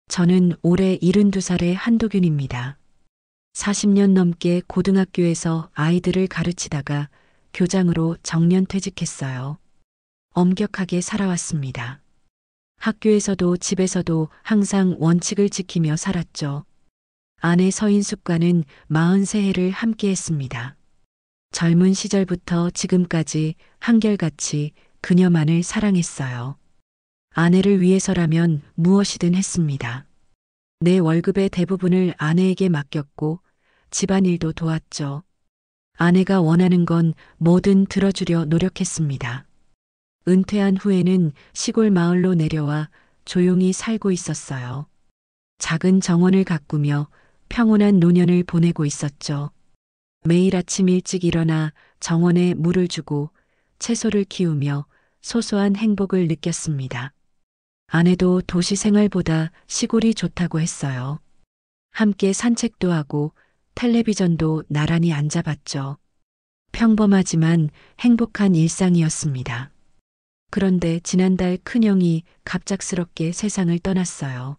저는 올해 72살의 한도균입니다. 40년 넘게 고등학교에서 아이들을 가르치다가 교장으로 정년 퇴직했어요. 엄격하게 살아왔습니다. 학교에서도 집에서도 항상 원칙을 지키며 살았죠. 아내 서인숙과는 43해를 함께 했습니다. 젊은 시절부터 지금까지 한결같이 그녀만을 사랑했어요. 아내를 위해서라면 무엇이든 했습니다. 내 월급의 대부분을 아내에게 맡겼고 집안일도 도왔죠. 아내가 원하는 건 뭐든 들어주려 노력했습니다. 은퇴한 후에는 시골 마을로 내려와 조용히 살고 있었어요. 작은 정원을 가꾸며 평온한 노년을 보내고 있었죠. 매일 아침 일찍 일어나 정원에 물을 주고 채소를 키우며 소소한 행복을 느꼈습니다. 아내도 도시 생활보다 시골이 좋다고 했어요. 함께 산책도 하고 텔레비전도 나란히 앉아봤죠. 평범하지만 행복한 일상이었습니다. 그런데 지난달 큰형이 갑작스럽게 세상을 떠났어요.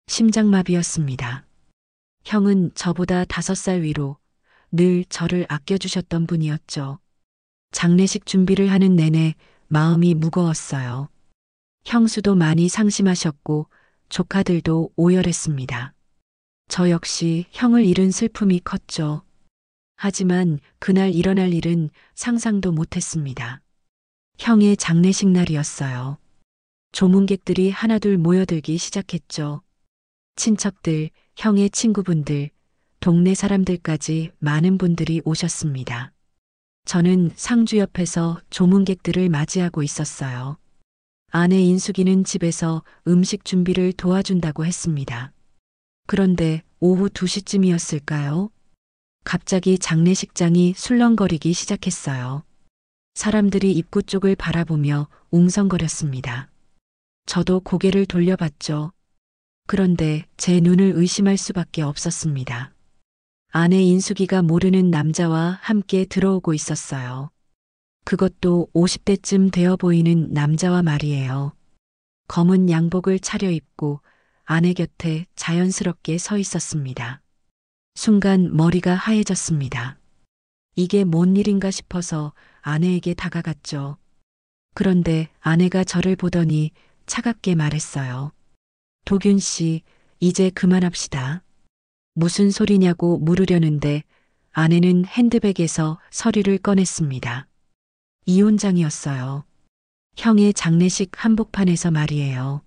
심장마비였습니다. 형은 저보다 5살 위로 늘 저를 아껴주셨던 분이었죠. 장례식 준비를 하는 내내 마음이 무거웠어요. 형수도 많이 상심하셨고 조카들도 오열했습니다. 저 역시 형을 잃은 슬픔이 컸죠. 하지만 그날 일어날 일은 상상도 못했습니다. 형의 장례식 날이었어요. 조문객들이 하나둘 모여들기 시작했죠. 친척들, 형의 친구분들, 동네 사람들까지 많은 분들이 오셨습니다. 저는 상주 옆에서 조문객들을 맞이하고 있었어요. 아내 인숙이는 집에서 음식 준비를 도와준다고 했습니다. 그런데 오후 2시쯤이었을까요? 갑자기 장례식장이 술렁거리기 시작했어요. 사람들이 입구 쪽을 바라보며 웅성거렸습니다. 저도 고개를 돌려봤죠. 그런데 제 눈을 의심할 수밖에 없었습니다. 아내 인숙이가 모르는 남자와 함께 들어오고 있었어요. 그것도 50대쯤 되어 보이는 남자와 말이에요. 검은 양복을 차려입고 아내 곁에 자연스럽게 서 있었습니다. 순간 머리가 하얘졌습니다. 이게 뭔 일인가 싶어서 아내에게 다가갔죠. 그런데 아내가 저를 보더니 차갑게 말했어요. 도균 씨, 이제 그만합시다. 무슨 소리냐고 물으려는데 아내는 핸드백에서 서류를 꺼냈습니다. 이혼장이었어요. 형의 장례식 한복판에서 말이에요.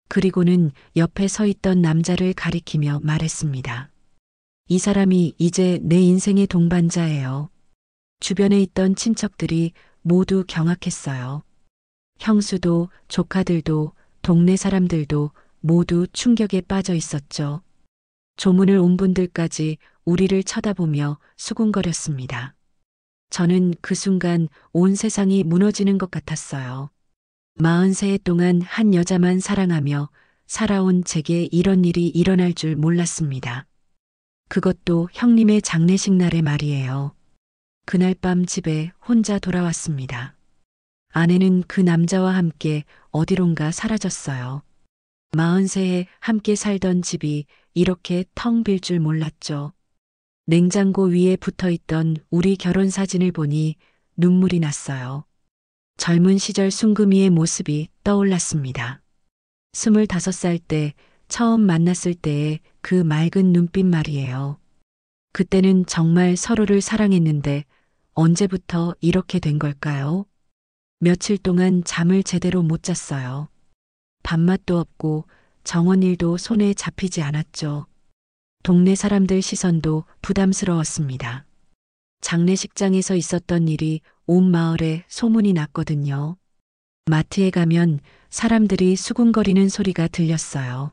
그리고는 옆에 서 있던 남자를 가리키며 말했습니다. 이 사람이 이제 내 인생의 동반자예요. 주변에 있던 친척들이 모두 경악했어요. 형수도 조카들도 동네 사람들도 모두 충격에 빠져 있었죠. 조문을 온 분들까지 우리를 쳐다보며 수군거렸습니다. 저는 그 순간 온 세상이 무너지는 것 같았어요. 43해 동안 한 여자만 사랑하며 살아온 제게 이런 일이 일어날 줄 몰랐습니다. 그것도 형님의 장례식 날의 말이에요. 그날 밤 집에 혼자 돌아왔습니다. 아내는 그 남자와 함께 어디론가 사라졌어요. 43에 함께 살던 집이 이렇게 텅 빌 줄 몰랐죠. 냉장고 위에 붙어 있던 우리 결혼 사진을 보니 눈물이 났어요. 젊은 시절 순금이의 모습이 떠올랐습니다. 25살 때 처음 만났을 때의 그 맑은 눈빛 말이에요. 그때는 정말 서로를 사랑했는데 언제부터 이렇게 된 걸까요? 며칠 동안 잠을 제대로 못 잤어요. 밥맛도 없고 정원 일도 손에 잡히지 않았죠. 동네 사람들 시선도 부담스러웠습니다. 장례식장에서 있었던 일이 온 마을에 소문이 났거든요. 마트에 가면 사람들이 수군거리는 소리가 들렸어요.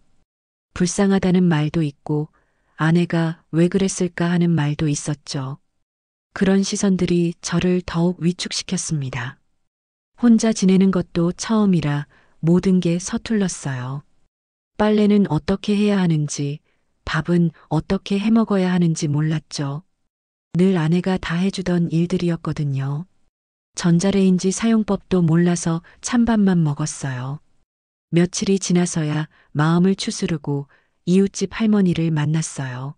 불쌍하다는 말도 있고 아내가 왜 그랬을까 하는 말도 있었죠. 그런 시선들이 저를 더욱 위축시켰습니다. 혼자 지내는 것도 처음이라 모든 게 서툴렀어요. 빨래는 어떻게 해야 하는지, 밥은 어떻게 해 먹어야 하는지 몰랐죠. 늘 아내가 다 해주던 일들이었거든요. 전자레인지 사용법도 몰라서 찬밥만 먹었어요. 며칠이 지나서야 마음을 추스르고 이웃집 할머니를 만났어요.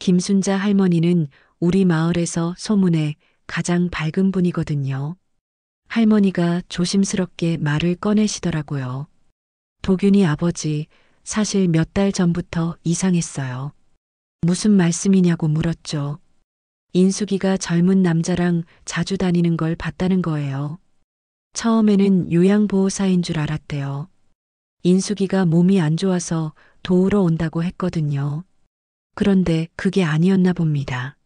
김순자 할머니는 우리 마을에서 소문에 가장 밝은 분이거든요. 할머니가 조심스럽게 말을 꺼내시더라고요. 도균이 아버지, 사실 몇 달 전부터 이상했어요. 무슨 말씀이냐고 물었죠. 인숙이가 젊은 남자랑 자주 다니는 걸 봤다는 거예요. 처음에는 요양보호사인 줄 알았대요. 인숙이가 몸이 안 좋아서 도우러 온다고 했거든요. 그런데 그게 아니었나 봅니다.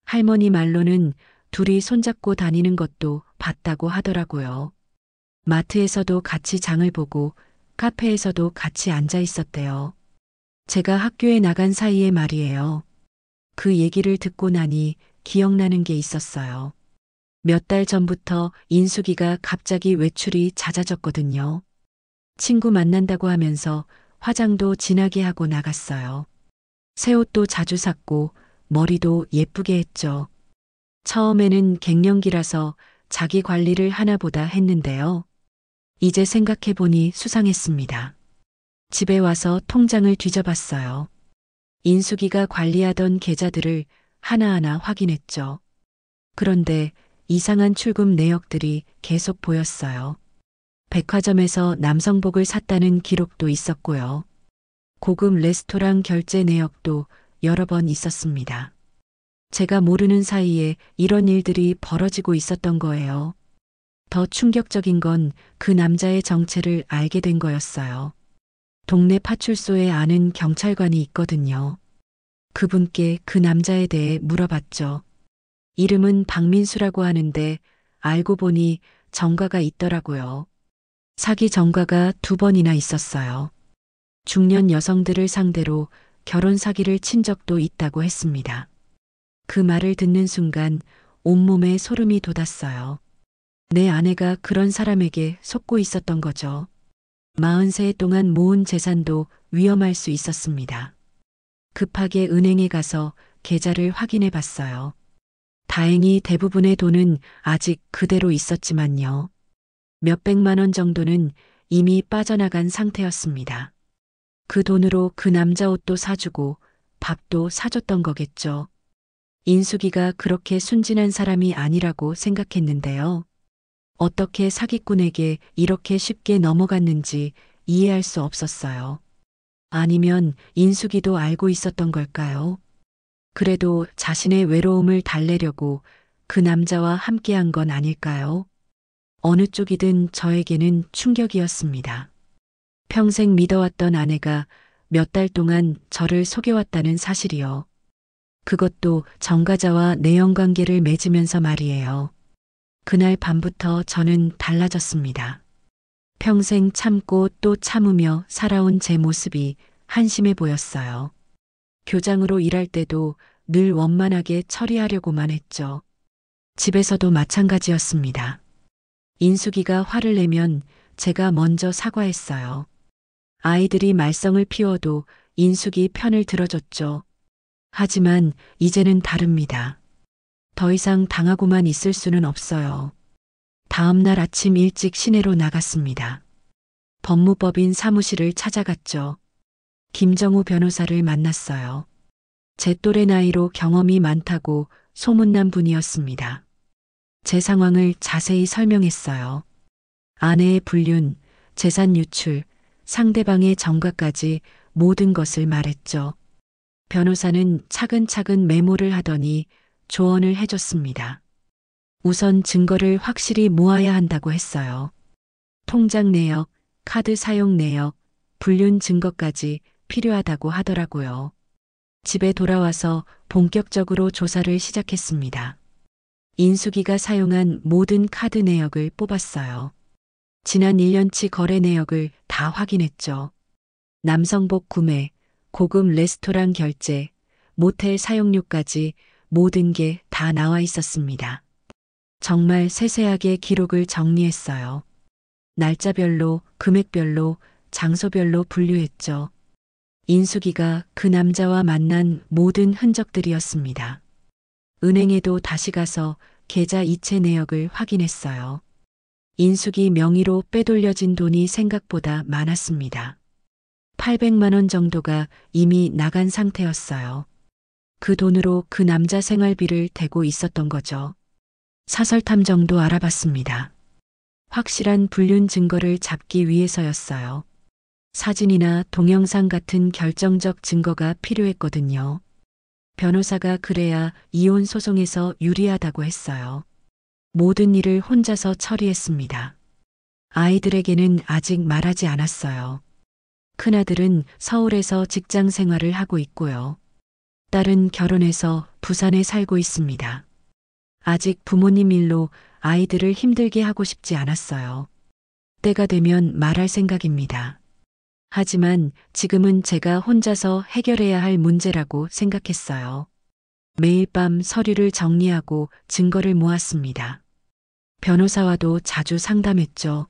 할머니 말로는 둘이 손잡고 다니는 것도 봤다고 하더라고요. 마트에서도 같이 장을 보고 카페에서도 같이 앉아 있었대요. 제가 학교에 나간 사이에 말이에요. 그 얘기를 듣고 나니 기억나는 게 있었어요. 몇 달 전부터 인숙이가 갑자기 외출이 잦아졌거든요. 친구 만난다고 하면서 화장도 진하게 하고 나갔어요. 새 옷도 자주 샀고 머리도 예쁘게 했죠. 처음에는 갱년기라서 자기 관리를 하나보다 했는데요. 이제 생각해보니 수상했습니다. 집에 와서 통장을 뒤져봤어요. 인숙이가 관리하던 계좌들을 하나하나 확인했죠. 그런데 이상한 출금 내역들이 계속 보였어요. 백화점에서 남성복을 샀다는 기록도 있었고요. 고급 레스토랑 결제 내역도 여러 번 있었습니다. 제가 모르는 사이에 이런 일들이 벌어지고 있었던 거예요. 더 충격적인 건 그 남자의 정체를 알게 된 거였어요. 동네 파출소에 아는 경찰관이 있거든요. 그분께 그 남자에 대해 물어봤죠. 이름은 박민수라고 하는데 알고 보니 전과가 있더라고요. 사기 전과가 2번이나 있었어요. 중년 여성들을 상대로 결혼 사기를 친 적도 있다고 했습니다. 그 말을 듣는 순간 온몸에 소름이 돋았어요. 내 아내가 그런 사람에게 속고 있었던 거죠. 40세 동안 모은 재산도 위험할 수 있었습니다. 급하게 은행에 가서 계좌를 확인해 봤어요. 다행히 대부분의 돈은 아직 그대로 있었지만요. 몇백만 원 정도는 이미 빠져나간 상태였습니다. 그 돈으로 그 남자 옷도 사주고 밥도 사줬던 거겠죠. 인숙이가 그렇게 순진한 사람이 아니라고 생각했는데요. 어떻게 사기꾼에게 이렇게 쉽게 넘어갔는지 이해할 수 없었어요. 아니면 인숙이도 알고 있었던 걸까요? 그래도 자신의 외로움을 달래려고 그 남자와 함께한 건 아닐까요? 어느 쪽이든 저에게는 충격이었습니다. 평생 믿어왔던 아내가 몇 달 동안 저를 속여왔다는 사실이요. 그것도 정가자와 내연관계를 맺으면서 말이에요. 그날 밤부터 저는 달라졌습니다. 평생 참고 또 참으며 살아온 제 모습이 한심해 보였어요. 교장으로 일할 때도 늘 원만하게 처리하려고만 했죠. 집에서도 마찬가지였습니다. 인숙이가 화를 내면 제가 먼저 사과했어요. 아이들이 말썽을 피워도 인숙이 편을 들어줬죠. 하지만 이제는 다릅니다. 더 이상 당하고만 있을 수는 없어요. 다음 날 아침 일찍 시내로 나갔습니다. 법무법인 사무실을 찾아갔죠. 김정우 변호사를 만났어요. 제 또래 나이로 경험이 많다고 소문난 분이었습니다. 제 상황을 자세히 설명했어요. 아내의 불륜, 재산 유출, 상대방의 정가까지 모든 것을 말했죠. 변호사는 차근차근 메모를 하더니 조언을 해줬습니다. 우선 증거를 확실히 모아야 한다고 했어요. 통장 내역, 카드 사용 내역, 불륜 증거까지 필요하다고 하더라고요. 집에 돌아와서 본격적으로 조사를 시작했습니다. 인숙이가 사용한 모든 카드 내역을 뽑았어요. 지난 1년치 거래 내역을 다 확인했죠. 남성복 구매, 고급 레스토랑 결제, 모텔 사용료까지 모든 게 다 나와 있었습니다. 정말 세세하게 기록을 정리했어요. 날짜별로, 금액별로, 장소별로 분류했죠. 인숙이가 그 남자와 만난 모든 흔적들이었습니다. 은행에도 다시 가서 계좌 이체 내역을 확인했어요. 인숙이 명의로 빼돌려진 돈이 생각보다 많았습니다. 800만 원 정도가 이미 나간 상태였어요. 그 돈으로 그 남자 생활비를 대고 있었던 거죠. 사설탐정도 알아봤습니다. 확실한 불륜 증거를 잡기 위해서였어요. 사진이나 동영상 같은 결정적 증거가 필요했거든요. 변호사가 그래야 이혼 소송에서 유리하다고 했어요. 모든 일을 혼자서 처리했습니다. 아이들에게는 아직 말하지 않았어요. 큰아들은 서울에서 직장 생활을 하고 있고요. 딸은 결혼해서 부산에 살고 있습니다. 아직 부모님 일로 아이들을 힘들게 하고 싶지 않았어요. 때가 되면 말할 생각입니다. 하지만 지금은 제가 혼자서 해결해야 할 문제라고 생각했어요. 매일 밤 서류를 정리하고 증거를 모았습니다. 변호사와도 자주 상담했죠.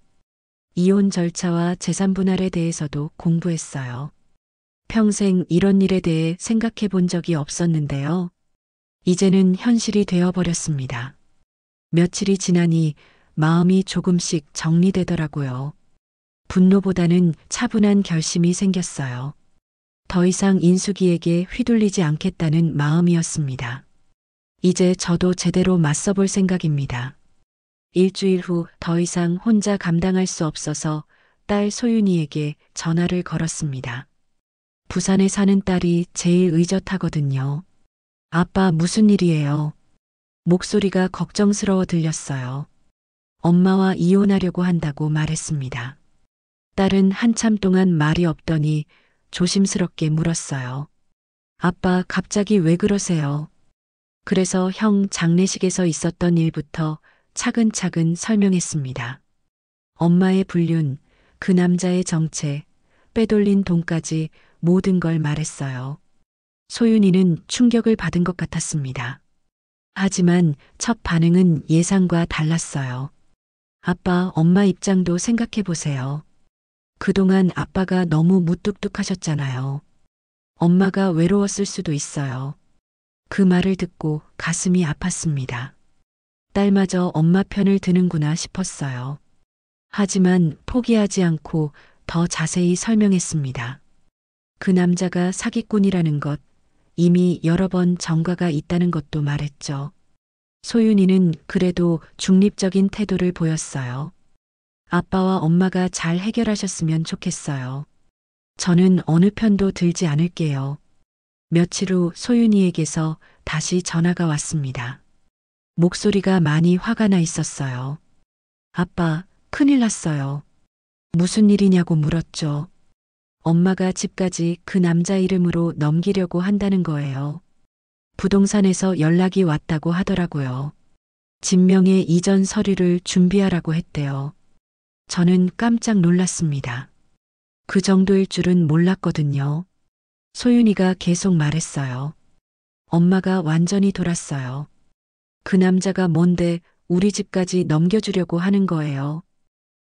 이혼 절차와 재산 분할에 대해서도 공부했어요. 평생 이런 일에 대해 생각해 본 적이 없었는데요. 이제는 현실이 되어버렸습니다. 며칠이 지나니 마음이 조금씩 정리되더라고요. 분노보다는 차분한 결심이 생겼어요. 더 이상 인숙이에게 휘둘리지 않겠다는 마음이었습니다. 이제 저도 제대로 맞서볼 생각입니다. 일주일 후 더 이상 혼자 감당할 수 없어서 딸 소윤이에게 전화를 걸었습니다. 부산에 사는 딸이 제일 의젓하거든요. 아빠 무슨 일이에요? 목소리가 걱정스러워 들렸어요. 엄마와 이혼하려고 한다고 말했습니다. 딸은 한참 동안 말이 없더니 조심스럽게 물었어요. 아빠 갑자기 왜 그러세요? 그래서 형 장례식에서 있었던 일부터 차근차근 설명했습니다. 엄마의 불륜, 그 남자의 정체, 빼돌린 돈까지 모든 걸 말했어요. 소윤이는 충격을 받은 것 같았습니다. 하지만 첫 반응은 예상과 달랐어요. 아빠, 엄마 입장도 생각해 보세요. 그동안 아빠가 너무 무뚝뚝하셨잖아요. 엄마가 외로웠을 수도 있어요. 그 말을 듣고 가슴이 아팠습니다. 딸마저 엄마 편을 드는구나 싶었어요. 하지만 포기하지 않고 더 자세히 설명했습니다. 그 남자가 사기꾼이라는 것, 이미 여러 번 전과가 있다는 것도 말했죠. 소윤이는 그래도 중립적인 태도를 보였어요. 아빠와 엄마가 잘 해결하셨으면 좋겠어요. 저는 어느 편도 들지 않을게요. 며칠 후 소윤이에게서 다시 전화가 왔습니다. 목소리가 많이 화가 나 있었어요. 아빠, 큰일 났어요. 무슨 일이냐고 물었죠. 엄마가 집까지 그 남자 이름으로 넘기려고 한다는 거예요. 부동산에서 연락이 왔다고 하더라고요. 진명의 이전 서류를 준비하라고 했대요. 저는 깜짝 놀랐습니다. 그 정도일 줄은 몰랐거든요. 소윤이가 계속 말했어요. 엄마가 완전히 돌았어요. 그 남자가 뭔데 우리 집까지 넘겨주려고 하는 거예요.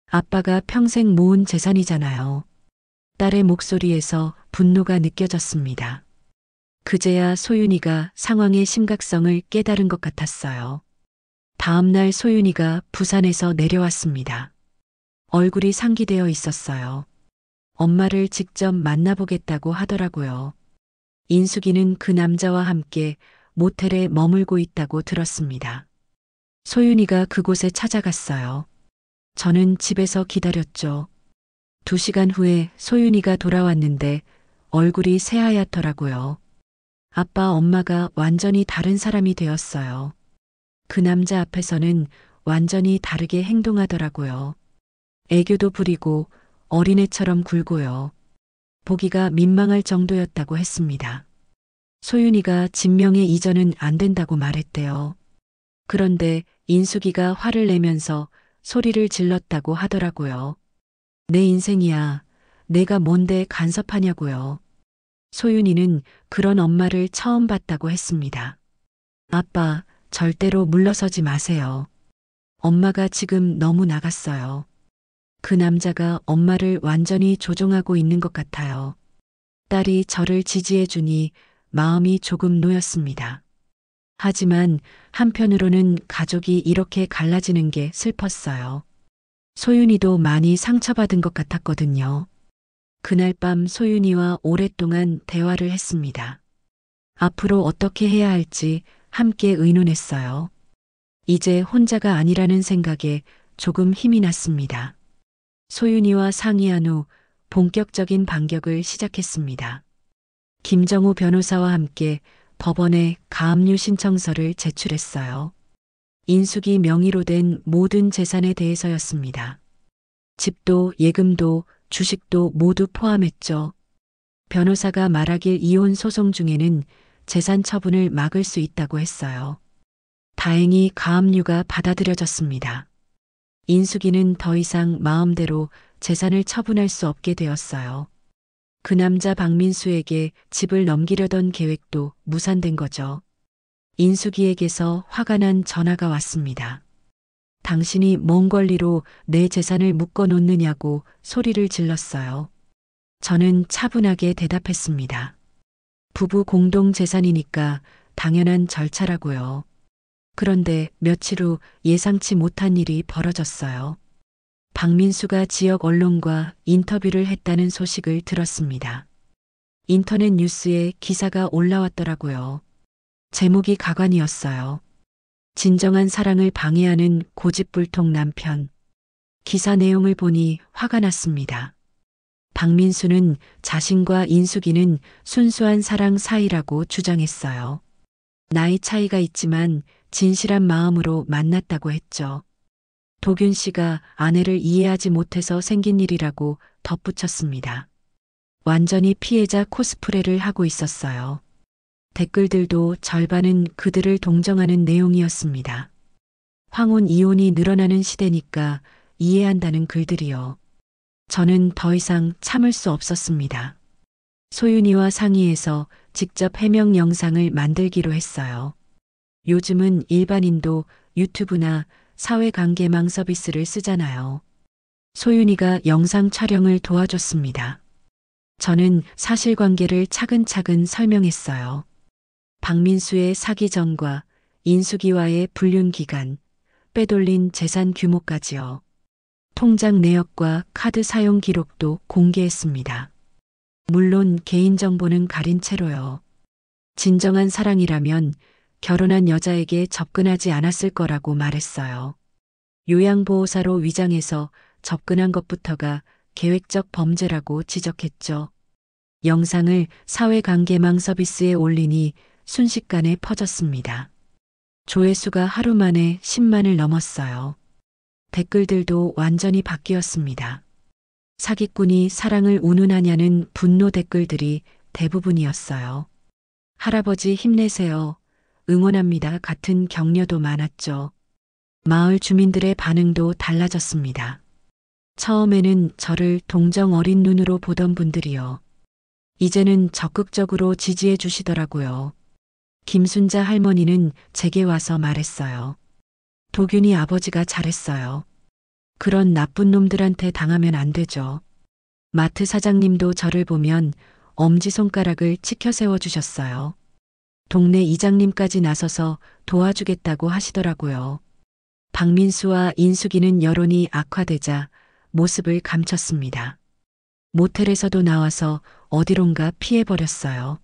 아빠가 평생 모은 재산이잖아요. 딸의 목소리에서 분노가 느껴졌습니다. 그제야 소윤이가 상황의 심각성을 깨달은 것 같았어요. 다음 날 소윤이가 부산에서 내려왔습니다. 얼굴이 상기되어 있었어요. 엄마를 직접 만나보겠다고 하더라고요. 인숙이는 그 남자와 함께 모텔에 머물고 있다고 들었습니다. 소윤이가 그곳에 찾아갔어요. 저는 집에서 기다렸죠. 2시간 후에 소윤이가 돌아왔는데 얼굴이 새하얗더라고요. 아빠, 엄마가 완전히 다른 사람이 되었어요. 그 남자 앞에서는 완전히 다르게 행동하더라고요. 애교도 부리고 어린애처럼 굴고요. 보기가 민망할 정도였다고 했습니다. 소윤이가 진명의 이전은 안 된다고 말했대요. 그런데 인숙이가 화를 내면서 소리를 질렀다고 하더라고요. 내 인생이야. 내가 뭔데 간섭하냐고요. 소윤이는 그런 엄마를 처음 봤다고 했습니다. 아빠, 절대로 물러서지 마세요. 엄마가 지금 너무 나갔어요. 그 남자가 엄마를 완전히 조종하고 있는 것 같아요. 딸이 저를 지지해주니 마음이 조금 놓였습니다. 하지만 한편으로는 가족이 이렇게 갈라지는 게 슬펐어요. 소윤이도 많이 상처받은 것 같았거든요. 그날 밤 소윤이와 오랫동안 대화를 했습니다. 앞으로 어떻게 해야 할지 함께 의논했어요. 이제 혼자가 아니라는 생각에 조금 힘이 났습니다. 소윤이와 상의한 후 본격적인 반격을 시작했습니다. 김정우 변호사와 함께 법원에 가압류 신청서를 제출했어요. 인숙이 명의로 된 모든 재산에 대해서였습니다. 집도 예금도 주식도 모두 포함했죠. 변호사가 말하길 이혼 소송 중에는 재산 처분을 막을 수 있다고 했어요. 다행히 가압류가 받아들여졌습니다. 인숙이는 더 이상 마음대로 재산을 처분할 수 없게 되었어요. 그 남자 박민수에게 집을 넘기려던 계획도 무산된 거죠. 인숙이에게서 화가 난 전화가 왔습니다. 당신이 뭔 권리로 내 재산을 묶어 놓느냐고 소리를 질렀어요. 저는 차분하게 대답했습니다. 부부 공동 재산이니까 당연한 절차라고요. 그런데 며칠 후 예상치 못한 일이 벌어졌어요. 박민수가 지역 언론과 인터뷰를 했다는 소식을 들었습니다. 인터넷 뉴스에 기사가 올라왔더라고요. 제목이 가관이었어요. 진정한 사랑을 방해하는 고집불통 남편. 기사 내용을 보니 화가 났습니다. 박민수는 자신과 인숙이는 순수한 사랑 사이라고 주장했어요. 나이 차이가 있지만 진실한 마음으로 만났다고 했죠. 도균 씨가 아내를 이해하지 못해서 생긴 일이라고 덧붙였습니다. 완전히 피해자 코스프레를 하고 있었어요. 댓글들도 절반은 그들을 동정하는 내용이었습니다. 황혼 이혼이 늘어나는 시대니까 이해한다는 글들이요. 저는 더 이상 참을 수 없었습니다. 소윤이와 상의해서 직접 해명 영상을 만들기로 했어요. 요즘은 일반인도 유튜브나 사회관계망 서비스를 쓰잖아요. 소윤이가 영상 촬영을 도와줬습니다. 저는 사실관계를 차근차근 설명했어요. 박민수의 사기 전과 인숙이와의 불륜 기간, 빼돌린 재산 규모까지요. 통장 내역과 카드 사용 기록도 공개했습니다. 물론 개인정보는 가린 채로요. 진정한 사랑이라면 결혼한 여자에게 접근하지 않았을 거라고 말했어요. 요양보호사로 위장해서 접근한 것부터가 계획적 범죄라고 지적했죠. 영상을 사회관계망 서비스에 올리니 순식간에 퍼졌습니다. 조회수가 하루 만에 10만을 넘었어요. 댓글들도 완전히 바뀌었습니다. 사기꾼이 사랑을 운운하냐는 분노 댓글들이 대부분이었어요. 할아버지 힘내세요. 응원합니다. 같은 격려도 많았죠. 마을 주민들의 반응도 달라졌습니다. 처음에는 저를 동정 어린 눈으로 보던 분들이요. 이제는 적극적으로 지지해 주시더라고요. 김순자 할머니는 제게 와서 말했어요. 도균이 아버지가 잘했어요. 그런 나쁜 놈들한테 당하면 안 되죠. 마트 사장님도 저를 보면 엄지손가락을 치켜 세워주셨어요. 동네 이장님까지 나서서 도와주겠다고 하시더라고요. 박민수와 인숙이는 여론이 악화되자 모습을 감췄습니다. 모텔에서도 나와서 어디론가 피해버렸어요.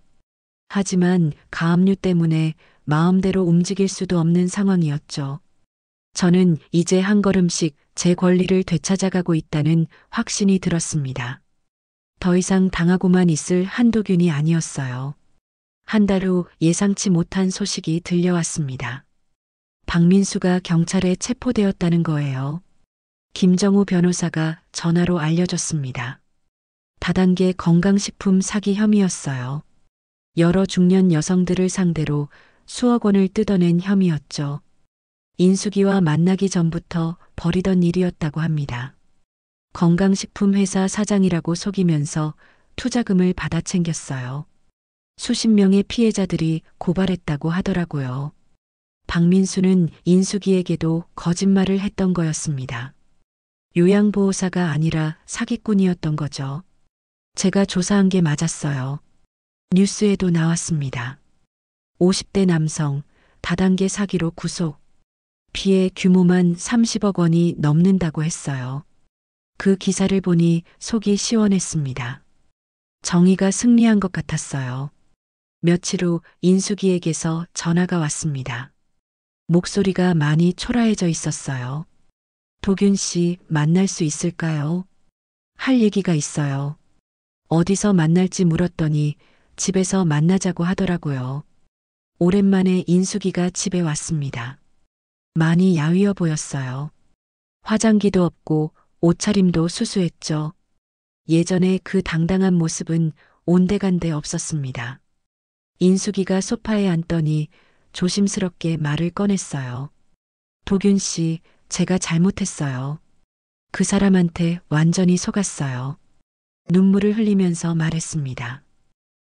하지만 가압류 때문에 마음대로 움직일 수도 없는 상황이었죠. 저는 이제 한 걸음씩 제 권리를 되찾아가고 있다는 확신이 들었습니다. 더 이상 당하고만 있을 한도균이 아니었어요. 한 달 후 예상치 못한 소식이 들려왔습니다. 박민수가 경찰에 체포되었다는 거예요. 김정우 변호사가 전화로 알려줬습니다. 다단계 건강식품 사기 혐의였어요. 여러 중년 여성들을 상대로 수억 원을 뜯어낸 혐의였죠. 인숙이와 만나기 전부터 벌이던 일이었다고 합니다. 건강식품 회사 사장이라고 속이면서 투자금을 받아 챙겼어요. 수십 명의 피해자들이 고발했다고 하더라고요. 박민수는 인숙이에게도 거짓말을 했던 거였습니다. 요양보호사가 아니라 사기꾼이었던 거죠. 제가 조사한 게 맞았어요. 뉴스에도 나왔습니다. 50대 남성, 다단계 사기로 구속. 피해 규모만 30억 원이 넘는다고 했어요. 그 기사를 보니 속이 시원했습니다. 정의가 승리한 것 같았어요. 며칠 후 인숙이에게서 전화가 왔습니다. 목소리가 많이 초라해져 있었어요. 도균 씨 만날 수 있을까요? 할 얘기가 있어요. 어디서 만날지 물었더니 집에서 만나자고 하더라고요. 오랜만에 인숙이가 집에 왔습니다. 많이 야위어 보였어요. 화장기도 없고 옷차림도 수수했죠. 예전에 그 당당한 모습은 온데간데 없었습니다. 인숙이가 소파에 앉더니 조심스럽게 말을 꺼냈어요. 도균 씨, 제가 잘못했어요. 그 사람한테 완전히 속았어요. 눈물을 흘리면서 말했습니다.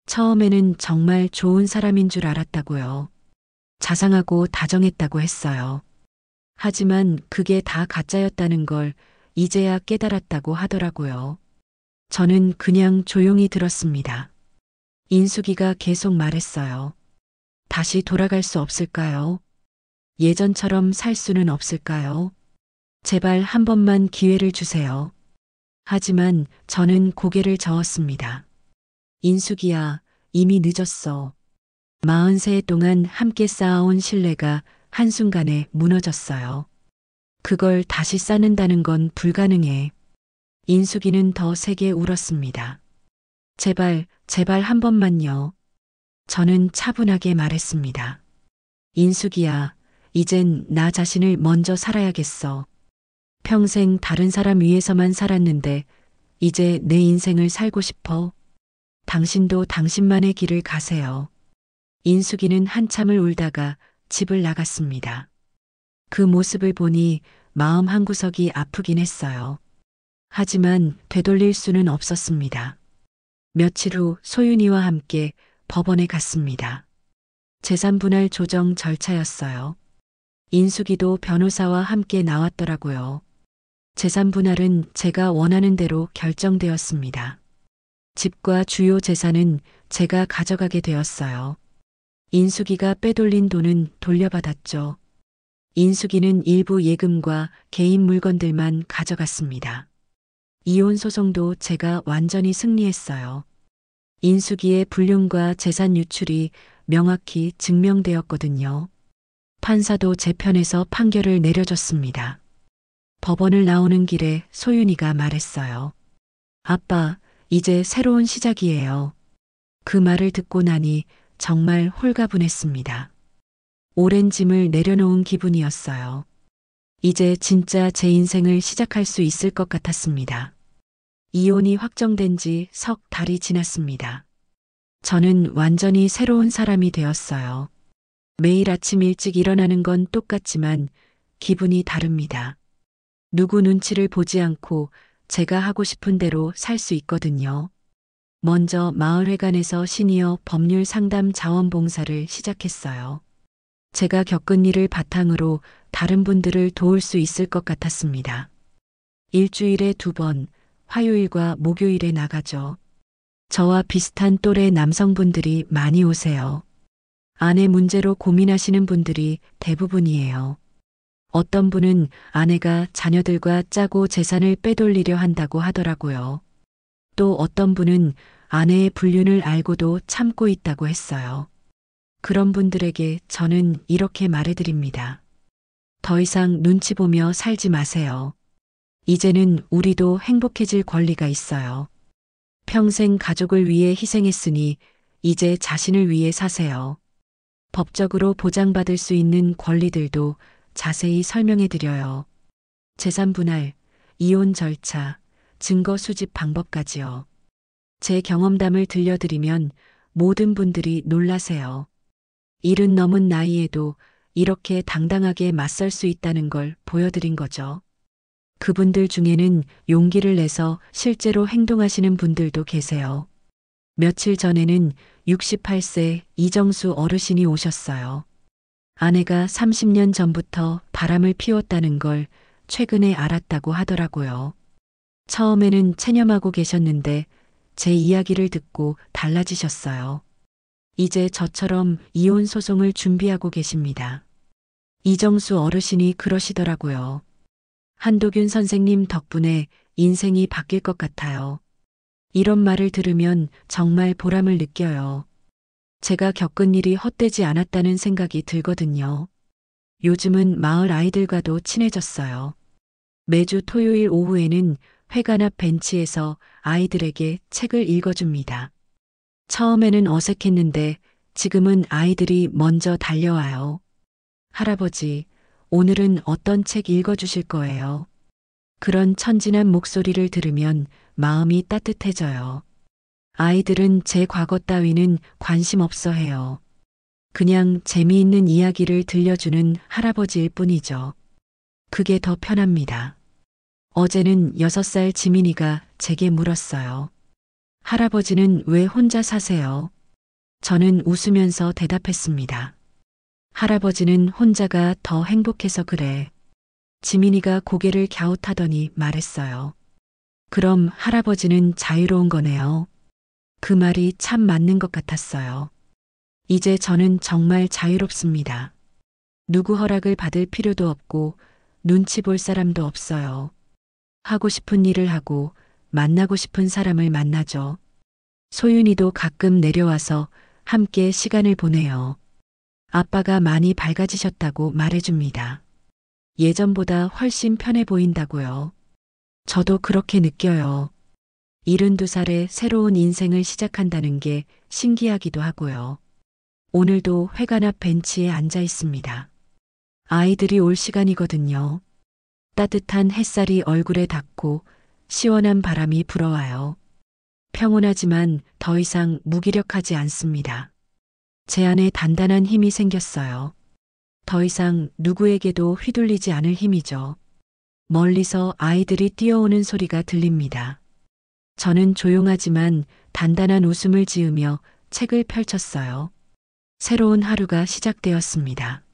처음에는 정말 좋은 사람인 줄 알았다고요. 자상하고 다정했다고 했어요. 하지만 그게 다 가짜였다는 걸 이제야 깨달았다고 하더라고요. 저는 그냥 조용히 들었습니다. 인숙이가 계속 말했어요. 다시 돌아갈 수 없을까요? 예전처럼 살 수는 없을까요? 제발 한 번만 기회를 주세요. 하지만 저는 고개를 저었습니다. 인숙이야, 이미 늦었어. 40세 동안 함께 쌓아온 신뢰가 한순간에 무너졌어요. 그걸 다시 쌓는다는 건 불가능해. 인숙이는 더 세게 울었습니다. 제발, 제발 한 번만요. 저는 차분하게 말했습니다. 인숙이야, 이젠 나 자신을 먼저 살아야겠어. 평생 다른 사람 위해서만 살았는데 이제 내 인생을 살고 싶어. 당신도 당신만의 길을 가세요. 인숙이는 한참을 울다가 집을 나갔습니다. 그 모습을 보니 마음 한구석이 아프긴 했어요. 하지만 되돌릴 수는 없었습니다. 며칠 후 소윤이와 함께 법원에 갔습니다. 재산 분할 조정 절차였어요. 인숙이도 변호사와 함께 나왔더라고요. 재산 분할은 제가 원하는 대로 결정되었습니다. 집과 주요 재산은 제가 가져가게 되었어요. 인숙이가 빼돌린 돈은 돌려받았죠. 인숙이는 일부 예금과 개인 물건들만 가져갔습니다. 이혼 소송도 제가 완전히 승리했어요. 인숙이의 불륜과 재산 유출이 명확히 증명되었거든요. 판사도 제 편에서 판결을 내려줬습니다. 법원을 나오는 길에 소윤이가 말했어요. 아빠, 이제 새로운 시작이에요. 그 말을 듣고 나니 정말 홀가분했습니다. 오랜 짐을 내려놓은 기분이었어요. 이제 진짜 제 인생을 시작할 수 있을 것 같았습니다. 이혼이 확정된 지 석 달이 지났습니다. 저는 완전히 새로운 사람이 되었어요. 매일 아침 일찍 일어나는 건 똑같지만 기분이 다릅니다. 누구 눈치를 보지 않고 제가 하고 싶은 대로 살 수 있거든요. 먼저 마을회관에서 시니어 법률 상담 자원봉사를 시작했어요. 제가 겪은 일을 바탕으로 다른 분들을 도울 수 있을 것 같았습니다. 일주일에 2번, 화요일과 목요일에 나가죠. 저와 비슷한 또래 남성분들이 많이 오세요. 아내 문제로 고민하시는 분들이 대부분이에요. 어떤 분은 아내가 자녀들과 짜고 재산을 빼돌리려 한다고 하더라고요. 또 어떤 분은 아내의 불륜을 알고도 참고 있다고 했어요. 그런 분들에게 저는 이렇게 말해드립니다. 더 이상 눈치 보며 살지 마세요. 이제는 우리도 행복해질 권리가 있어요. 평생 가족을 위해 희생했으니 이제 자신을 위해 사세요. 법적으로 보장받을 수 있는 권리들도 자세히 설명해 드려요. 재산 분할, 이혼 절차, 증거 수집 방법까지요. 제 경험담을 들려드리면 모든 분들이 놀라세요. 70 넘은 나이에도 이렇게 당당하게 맞설 수 있다는 걸 보여드린 거죠. 그분들 중에는 용기를 내서 실제로 행동하시는 분들도 계세요. 며칠 전에는 68세 이정수 어르신이 오셨어요. 아내가 30년 전부터 바람을 피웠다는 걸 최근에 알았다고 하더라고요. 처음에는 체념하고 계셨는데 제 이야기를 듣고 달라지셨어요. 이제 저처럼 이혼 소송을 준비하고 계십니다. 이정수 어르신이 그러시더라고요. 한도균 선생님 덕분에 인생이 바뀔 것 같아요. 이런 말을 들으면 정말 보람을 느껴요. 제가 겪은 일이 헛되지 않았다는 생각이 들거든요. 요즘은 마을 아이들과도 친해졌어요. 매주 토요일 오후에는 회관 앞 벤치에서 아이들에게 책을 읽어줍니다. 처음에는 어색했는데 지금은 아이들이 먼저 달려와요. 할아버지, 오늘은 어떤 책 읽어주실 거예요? 그런 천진한 목소리를 들으면 마음이 따뜻해져요. 아이들은 제 과거 따위는 관심 없어 해요. 그냥 재미있는 이야기를 들려주는 할아버지일 뿐이죠. 그게 더 편합니다. 어제는 6살 지민이가 제게 물었어요. 할아버지는 왜 혼자 사세요? 저는 웃으면서 대답했습니다. 할아버지는 혼자가 더 행복해서 그래. 지민이가 고개를 갸웃하더니 말했어요. 그럼 할아버지는 자유로운 거네요. 그 말이 참 맞는 것 같았어요. 이제 저는 정말 자유롭습니다. 누구 허락을 받을 필요도 없고 눈치 볼 사람도 없어요. 하고 싶은 일을 하고 만나고 싶은 사람을 만나죠. 소윤이도 가끔 내려와서 함께 시간을 보내요. 아빠가 많이 밝아지셨다고 말해줍니다. 예전보다 훨씬 편해 보인다고요. 저도 그렇게 느껴요. 72살에 새로운 인생을 시작한다는 게 신기하기도 하고요. 오늘도 회관 앞 벤치에 앉아 있습니다. 아이들이 올 시간이거든요. 따뜻한 햇살이 얼굴에 닿고 시원한 바람이 불어와요. 평온하지만 더 이상 무기력하지 않습니다. 제 안에 단단한 힘이 생겼어요. 더 이상 누구에게도 휘둘리지 않을 힘이죠. 멀리서 아이들이 뛰어오는 소리가 들립니다. 저는 조용하지만 단단한 웃음을 지으며 책을 펼쳤어요. 새로운 하루가 시작되었습니다.